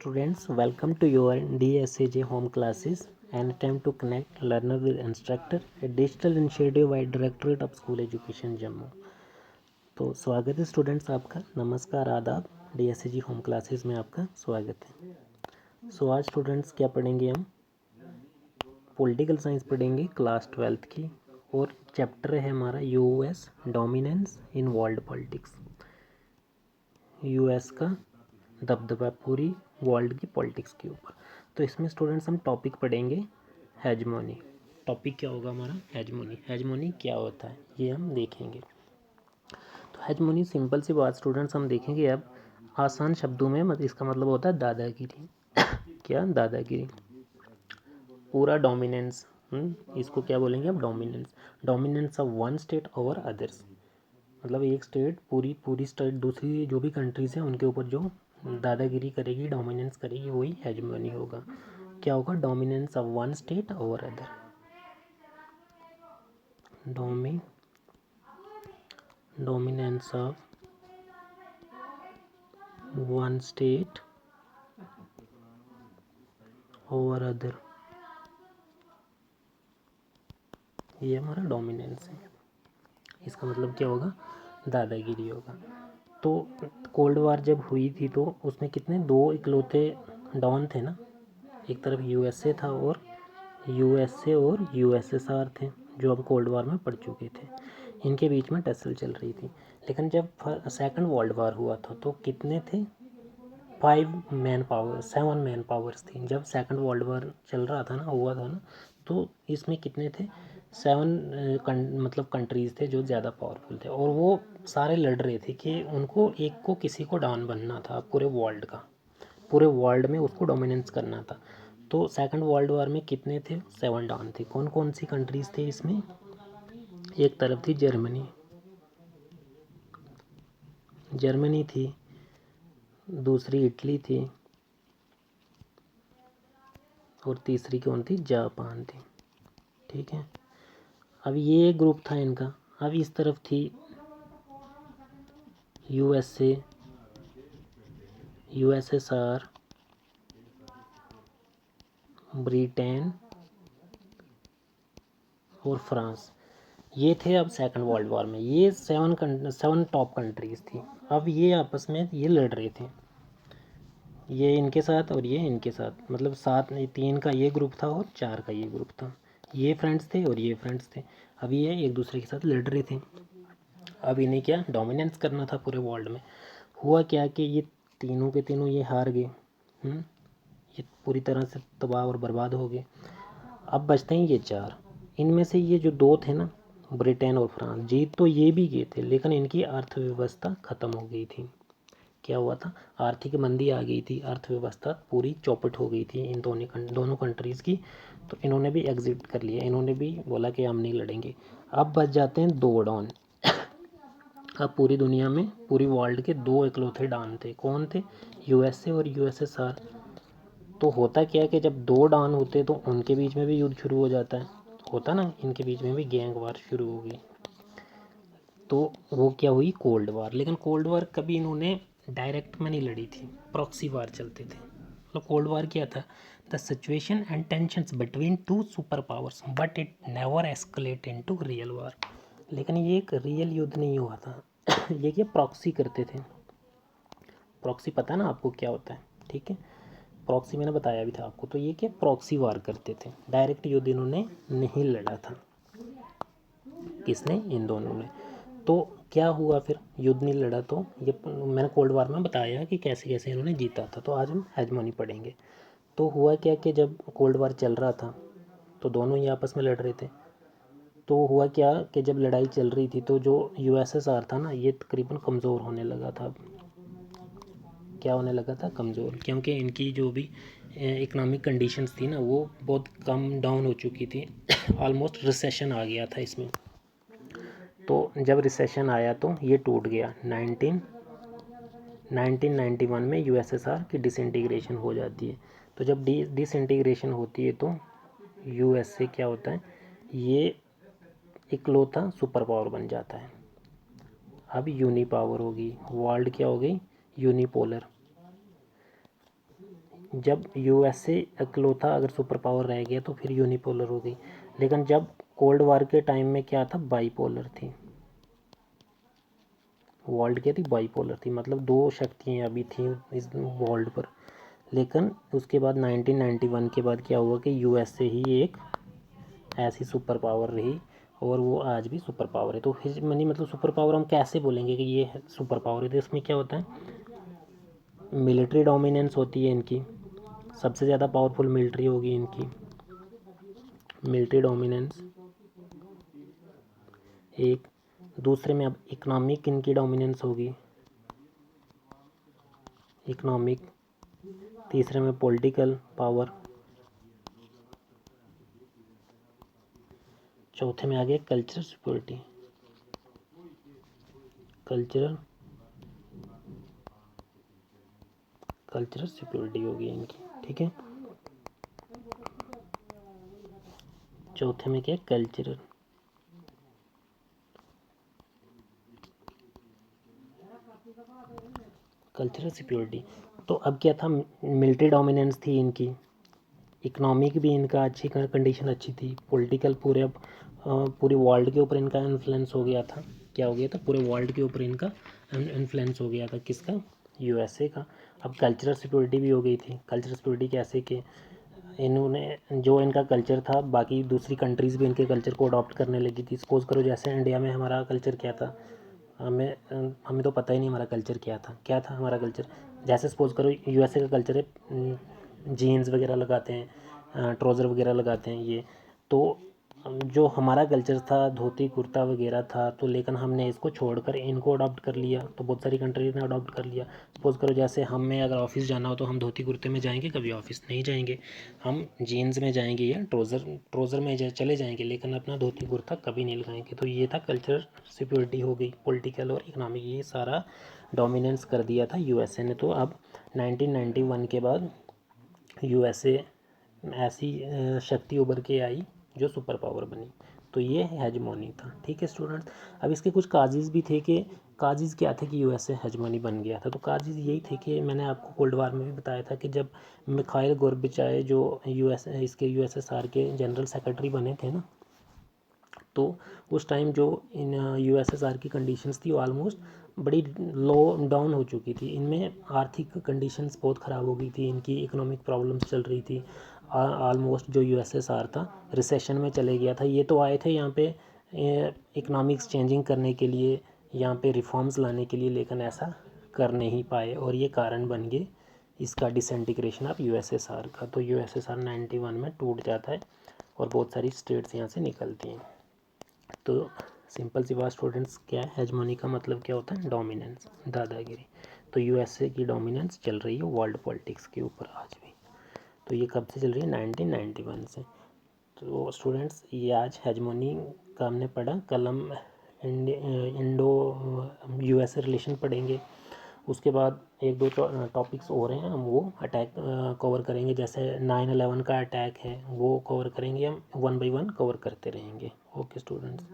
students, welcome to your DSAJ home classes and attempt to connect learner with instructor, a digital initiative by Directorate of School Education Jammu. तो स्वागत है students आपका। नमस्कार, आदाब। DSAJ home classes में आपका स्वागत है। सो आज स्टूडेंट्स क्या पढ़ेंगे हम? पॉलिटिकल साइंस पढ़ेंगे क्लास 12th की, और चैप्टर है हमारा US dominance in world politics. US का दबदबा पूरी वर्ल्ड की पॉलिटिक्स के ऊपर। तो इसमें स्टूडेंट्स हम टॉपिक पढ़ेंगे हेजमोनी। टॉपिक क्या होगा हमारा? हेजमोनी। हेजमोनी क्या होता है ये हम देखेंगे। तो हेजमोनी सिंपल सी बात स्टूडेंट्स हम देखेंगे अब आसान शब्दों में। इसका मतलब होता है दादागिरी। क्या? दादागिरी, पूरा डोमिनेंस। इसको क्या बोलेंगे अब? Dominance. Dominance of one state over others, मतलब एक स्टेट पूरी स्टेट दूसरी जो भी कंट्रीज हैं उनके ऊपर जो दादागिरी करेगी, डोमिनेंस करेगी, वही हेजमोनी होगा। क्या होगा? Dominance of one state over other. Dominance of one state over other, ये हमारा डोमिनेंस है। इसका मतलब क्या होगा? दादागिरी होगा। तो कोल्ड वार जब हुई थी तो उसमें कितने? दो इकलौते डॉन थे ना। एक तरफ यूएसए था और यूएसएसआर थे, जो अब कोल्ड वार में पड़ चुके थे। इनके बीच में टसल चल रही थी। लेकिन जब सेकंड वर्ल्ड वार हुआ था तो कितने थे? 7 मैन पावर्स थी। जब सेकंड वर्ल्ड वार चल रहा था ना, हुआ था ना, तो इसमें कितने थे? 7 मतलब कंट्रीज़ थे जो ज़्यादा पावरफुल थे, और वो सारे लड़ रहे थे कि उनको एक को किसी को डाउन बनना था पूरे वर्ल्ड का। पूरे वर्ल्ड में उसको डोमिनेंस करना था। तो सेकंड वर्ल्ड वार में कितने थे? 7 डाउन थे। कौन कौन सी कंट्रीज़ थे इसमें? एक तरफ थी जर्मनी थी, दूसरी इटली थी, और तीसरी कौन थी? जापान थी। ठीक है। अब ये ग्रुप था इनका। अब इस तरफ थी यूएसए, यूएसएसआर, ब्रिटेन और फ्रांस। ये थे अब सेकंड वर्ल्ड वॉर में। ये 7 टॉप कंट्रीज़ थी। अब ये आपस में ये लड़ रहे थे, ये इनके साथ और ये इनके साथ। मतलब 3 का ये ग्रुप था और 4 का ये ग्रुप था। ये फ्रेंड्स थे और ये फ्रेंड्स थे। अब ये एक दूसरे के साथ लड़ रहे थे। अब इन्हें क्या? डोमिनेंस करना था पूरे वर्ल्ड में। हुआ क्या कि ये तीनों के तीनों ये हार गए। ये पूरी तरह से तबाह और बर्बाद हो गए। अब बचते हैं ये 4। इनमें से ये जो 2 थे ना, ब्रिटेन और फ्रांस, जीत तो ये भी गए थे, लेकिन इनकी अर्थव्यवस्था ख़त्म हो गई थी। क्या हुआ था? आर्थिक मंदी आ गई थी, अर्थव्यवस्था पूरी चौपट हो गई थी इन दोनों कंट्रीज़ की। तो इन्होंने भी एग्जिट कर लिया। इन्होंने भी बोला कि हम नहीं लड़ेंगे। अब बच जाते हैं 2 डॉन। अब पूरी दुनिया में, पूरी वर्ल्ड के 2 इकलौते डॉन थे। कौन थे? यूएसए और यूएसएसआर। तो होता क्या है कि जब 2 डॉन होते तो उनके बीच में भी युद्ध शुरू हो जाता है। होता ना, इनके बीच में भी गैंग वार शुरू हो गई। तो वो क्या हुई? Cold war. लेकिन कोल्ड वार कभी इन्होंने डायरेक्ट में नहीं लड़ी थी, प्रॉक्सी वार चलते थे। मतलब कोल्ड वार क्या था? The situation and tensions between 2 super powers but it never escalate into real war. लेकिन ये एक रियल युद्ध नहीं हुआ था। ये क्या? प्रॉक्सी करते थे। प्रॉक्सी पता ना आपको क्या होता है? ठीक है, प्रॉक्सी मैंने बताया भी था आपको। तो ये क्या? प्रॉक्सी वार करते थे। डायरेक्ट युद्ध इन्होंने नहीं लड़ा था। किसने? इन दोनों ने। तो क्या हुआ फिर? युद्ध नहीं लड़ा तो ये मैंने कोल्ड वार में बताया कि कैसे कैसे इन्होंने जीता था। तो आज हम हेजमोनी पढ़ेंगे। तो हुआ क्या कि जब कोल्ड वार चल रहा था तो दोनों ही आपस में लड़ रहे थे। तो हुआ क्या कि जब लड़ाई चल रही थी तो जो यूएसएसआर था ना, ये तकरीबन कमज़ोर होने लगा था। क्या होने लगा था? कमज़ोर। क्योंकि इनकी जो भी इकोनॉमिक कंडीशंस थी ना, वो बहुत कम डाउन हो चुकी थी। ऑलमोस्ट रिसेशन आ गया था इसमें। तो जब रिसेशन आया तो ये टूट गया। 1991 में यूएसएसआर की डिसइंटीग्रेशन हो जाती है। तो जब डिसइंटीग्रेशन होती है तो यूएसए क्या होता है? ये इकलौता सुपर पावर बन जाता है। अब यूनी पावर होगी। वर्ल्ड क्या हो गई? यूनिपोलर। जब यूएसए अकेलौता अगर सुपर पावर रह गया तो फिर यूनिपोलर हो गई। लेकिन जब कोल्ड वार के टाइम में क्या था, बाईपोलर थी, वर्ल्ड क्या थी, बाईपोलर थी, मतलब दो शक्तियाँ अभी थी इस वर्ल्ड पर। लेकिन उसके बाद 1991 के बाद क्या हुआ कि यूएसए ही एक ऐसी सुपर पावर रही और वो आज भी सुपर पावर है। तो हेजमनी मतलब सुपर पावर हम कैसे बोलेंगे कि ये सुपर पावर है, तो इसमें क्या होता है, मिलिट्री डोमिनेंस होती है इनकी, सबसे ज़्यादा पावरफुल मिलिट्री होगी इनकी, मिलिट्री डोमिनेंस एक। दूसरे में अब इकोनॉमिक इनकी डोमिनेंस होगी, इकोनॉमिक। तीसरे में पॉलिटिकल पावर। चौथे में आ गया कल्चरल सिक्योरिटी, कल्चरल सिक्योरिटी होगी इनकी, ठीक है। चौथे में क्या, कल्चरल सिक्योरिटी। तो अब क्या था, मिलिट्री डोमिनेंस थी इनकी, इकोनॉमिक भी इनका अच्छी कंडीशन अच्छी थी, पॉलिटिकल पूरे वर्ल्ड के ऊपर इनका इन्फ्लुएंस हो गया था। क्या हो गया था, पूरे वर्ल्ड के ऊपर इनका इन्फ्लुएंस हो गया था, किसका, यूएसए का। अब कल्चरल सिक्योरिटी भी हो गई थी। कल्चरल सिक्योरिटी कैसे कि इन्होंने जो इनका कल्चर था बाकी दूसरी कंट्रीज़ भी इनके कल्चर को अडॉप्ट करने लगी थी। सपोज़ करो जैसे इंडिया में हमारा कल्चर क्या था, हमें हमें तो पता ही नहीं हमारा कल्चर क्या था हमारा कल्चर। जैसे सपोज़ करो यूएसए का कल्चर है, जीन्स वगैरह लगाते हैं, ट्राउज़र वगैरह लगाते हैं ये। तो जो हमारा कल्चर था धोती कुर्ता वगैरह था, तो लेकिन हमने इसको छोड़कर इनको अडॉप्ट कर लिया, तो बहुत सारी कंट्रीज ने अडॉप्ट कर लिया। सपोज़ करो जैसे हमें अगर ऑफिस जाना हो तो हम धोती कुर्ते में जाएंगे, कभी ऑफिस नहीं जाएंगे, हम जीन्स में जाएंगे या ट्राउज़र में चले जाएंगे, लेकिन अपना धोती कुर्ता कभी नहीं लगाएंगे। तो ये था कल्चर सिक्योरिटी हो गई, पॉलिटिकल और इकोनॉमिक, ये सारा डोमिनेंस कर दिया था यूएसए ने। तो अब 1991 के बाद यूएसए ऐसी शक्ति उभर के आई जो सुपर पावर बनी। तो ये हेजमोनी था, ठीक है स्टूडेंट्स। अब इसके कुछ काजेज़ भी थे कि काजेज़ क्या थे कि यूएसए हेजमोनी बन गया था। तो काजेज़ यही थे कि मैंने आपको कोल्ड वार में भी बताया था कि जब मिखाइल गोर्बाचेव जो यूएसएसआर के जनरल सेक्रेटरी बने थे ना, तो उस टाइम जो इन यूएसएसआर की कंडीशंस थी वो ऑलमोस्ट बड़ी लो डाउन हो चुकी थी। इनमें आर्थिक कंडीशंस बहुत ख़राब हो गई थी, इनकी इकोनॉमिक प्रॉब्लम्स चल रही थी। ऑलमोस्ट जो यूएसएसआर था रिसेशन में चले गया था। ये तो आए थे यहाँ पे इकोनॉमिक्स चेंजिंग करने के लिए, यहाँ पे रिफॉर्म्स लाने के लिए, लेकिन ऐसा कर नहीं पाए और ये कारण बन गए इसका डिसइंटीग्रेशन ऑफ यूएसएसआर का। तो यूएसएसआर 91 में टूट जाता है और बहुत सारी स्टेट्स यहाँ से निकलती हैं। तो सिंपल सी बात स्टूडेंट्स, क्या है हेजमोनी का मतलब क्या होता है, डोमिनेंस, दादागिरी। तो यूएसए की डोमिनेंस चल रही है वर्ल्ड पॉलिटिक्स के ऊपर आज भी। तो ये कब से चल रही है, 1991 से। तो स्टूडेंट्स ये आज हेजमोनी का हमने पढ़ा। कल हम इंडो यूएसए रिलेशन पढ़ेंगे। उसके बाद एक दो टॉपिक्स और हैं, हम वो अटैक कवर करेंगे। जैसे 9/11 का अटैक है वो कवर करेंगे, हम 1 बाय 1 कवर करते रहेंगे। Okay students.